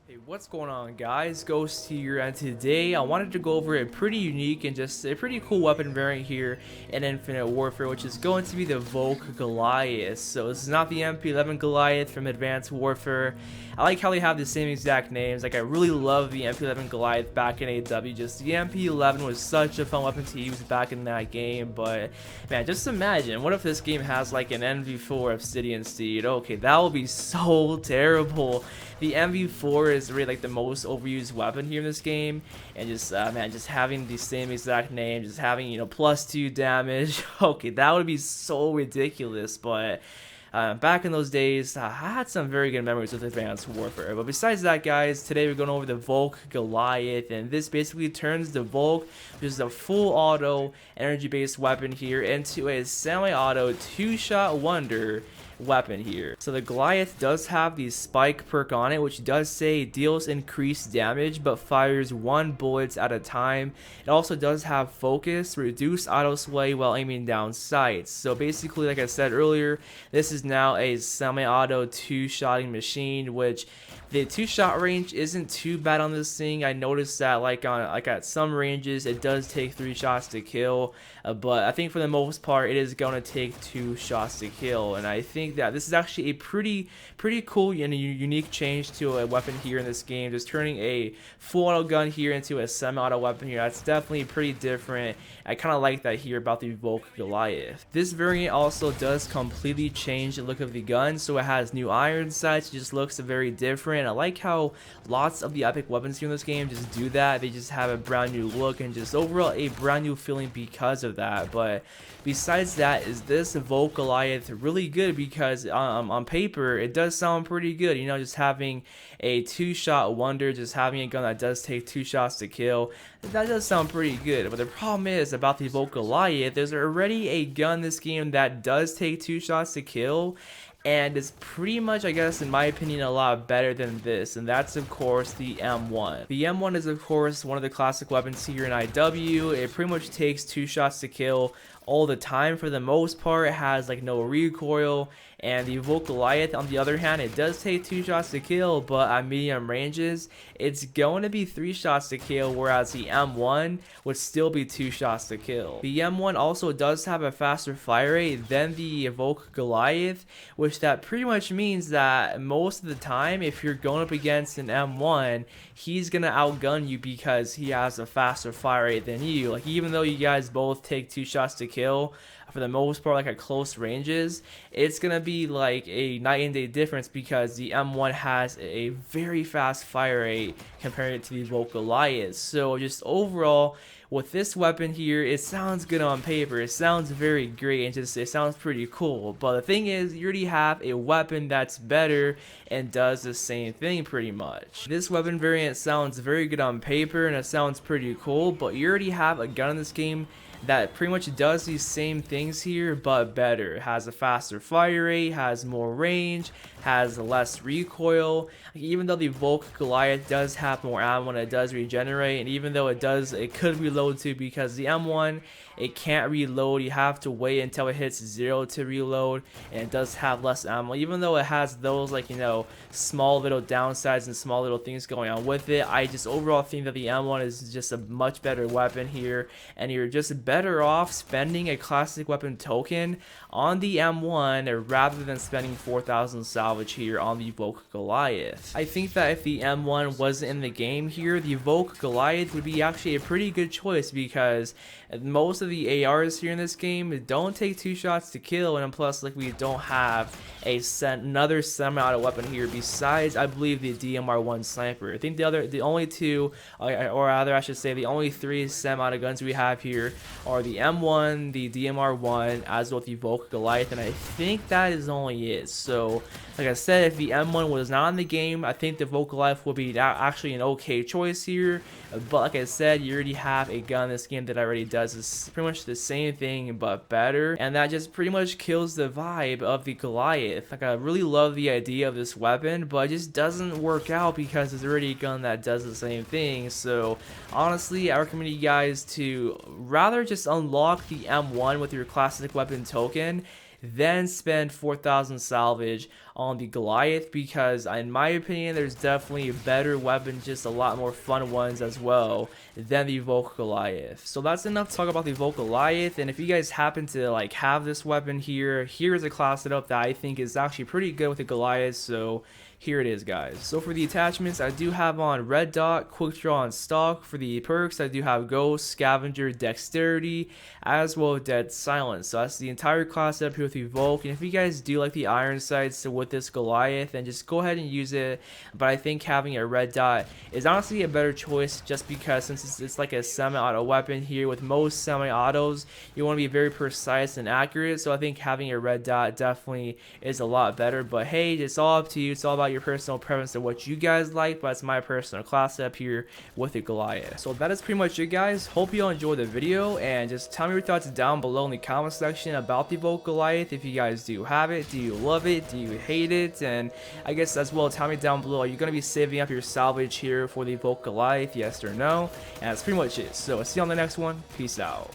Hey, what's going on, guys? Ghost here, and today I wanted to go over a pretty unique and just a pretty cool weapon variant here in Infinite Warfare, which is going to be the Volk Goliath. So this is not the MP11 Goliath from Advanced Warfare. I like how they have the same exact names. Like, I really love the MP11 Goliath back in AW. Just the MP11 was such a fun weapon to use back in that game. But man, just imagine, what if this game has like an MV4 Obsidian Steed? Okay, that would be so terrible. The MV4 is really like the most overused weapon here in this game, and just man, just having the same exact name, just having, you know, +2 damage. Okay, that would be so ridiculous. But back in those days, I had some very good memories with Advanced Warfare. But besides that, guys, today we're going over the Volk Goliath, and this basically turns the Volk, which is a full auto energy-based weapon here, into a semi-auto two-shot wonder weapon here. So the Goliath does have the spike perk on it, which does say deals increased damage but fires 1 bullet at a time. It also does have focus, reduce auto sway while aiming down sights. So basically, like I said earlier, this is now a semi-auto two-shotting machine, which the two-shot range isn't too bad on this thing. I noticed that like at some ranges it does take 3 shots to kill, but I think for the most part it is going to take 2 shots to kill. And I think that this is actually a pretty cool and unique change to a weapon here in this game. Just turning a full auto gun here into a semi-auto weapon here, that's definitely pretty different. I kind of like that here about the Volk Goliath. This variant also does completely change the look of the gun, so it has new iron sights. It just looks very different. I like how lots of the epic weapons here in this game just do that. They just have a brand new look and just overall a brand new feeling because of that. But besides that, is this Volk Goliath really good? Because on paper it does sound pretty good, you know, just having a two-shot wonder, just having a gun that does take 2 shots to kill. That does sound pretty good. But the problem is about the Volk Goliath, there's already a gun in this game that does take 2 shots to kill, and it's pretty much, I guess, in my opinion, a lot better than this, and that's of course the M1. The M1 is of course one of the classic weapons here in IW. It pretty much takes 2 shots to kill all the time for the most part. It has like no recoil. And the Volk Goliath, on the other hand, it does take 2 shots to kill, but at medium ranges it's going to be 3 shots to kill, whereas the M1 would still be 2 shots to kill. The M1 also does have a faster fire rate than the Volk Goliath, which that pretty much means that most of the time if you're going up against an M1, he's gonna outgun you because he has a faster fire rate than you. Like, even though you guys both take 2 shots to kill, for the most part, like at close ranges, it's gonna be like a night and day difference because the M1 has a very fast fire rate compared to the Volk Goliath. So just overall, with this weapon here, it sounds good on paper, it sounds very great, and just it sounds pretty cool. But the thing is, you already have a weapon that's better and does the same thing pretty much. This weapon variant sounds very good on paper and it sounds pretty cool, but you already have a gun in this game that pretty much does these same things here but better. It has a faster fire rate, has more range, has less recoil. Even though the Volk Goliath does have more ammo and it does regenerate, and even though it could reload too, because the M1, it can't reload. You have to wait until it hits 0 to reload, and it does have less ammo. Even though it has those, like, you know, small little downsides and small little things going on with it, I just overall think that the M1 is just a much better weapon here, and you're just better off spending a classic weapon token on the M1 rather than spending 4,000 salvage here on the Volk Goliath. I think that if the M1 wasn't in the game here, the Volk Goliath would be actually a pretty good choice, because most of the ARs here in this game don't take 2 shots to kill, and plus, like, we don't have another semi-auto weapon here besides, I believe, the DMR1 sniper. I think the only 2, or rather I should say the only 3 semi-auto guns we have here are the M1, the DMR1, as well as the Volk Goliath, and I think that is only it. So like I said, if the M1 was not in the game, I think the Volk Goliath would be actually an okay choice here. But like I said, you already have a gun in this game that already does this, pretty much the same thing but better, and that just pretty much kills the vibe of the Goliath. Like, I really love the idea of this weapon, but it just doesn't work out because there's already a gun that does the same thing. So honestly, I recommend you guys to rather just unlock the M1 with your classic weapon token then spend 4,000 salvage on the Goliath, because in my opinion there's definitely better weapons, just a lot more fun ones as well, than the Volk Goliath. So that's enough to talk about the Volk Goliath. And if you guys happen to like have this weapon here, here's a class setup that I think is actually pretty good with the Goliath. So here it is, guys. So for the attachments, I do have on red dot, quick draw on stock. For the perks, I do have ghost, scavenger, dexterity, as well as dead silence. So that's the entire class setup here with the Volk. And if you guys do like the iron sights with this Goliath, then just go ahead and use it. But I think having a red dot is honestly a better choice, just because since it's like a semi-auto weapon here. With most semi-autos, you want to be very precise and accurate. So I think having a red dot definitely is a lot better. But hey, it's all up to you. It's all about your personal preference and what you guys like, but it's my personal class setup here with the Goliath. So that is pretty much it, guys. Hope you all enjoyed the video, and just tell me your thoughts down below in the comment section about the Volk Goliath. If you guys do have it, do you love it, do you hate it? And I guess as well, tell me down below, are you going to be saving up your salvage here for the Volk Goliath, yes or no? And that's pretty much it. So I'll see you on the next one. Peace out.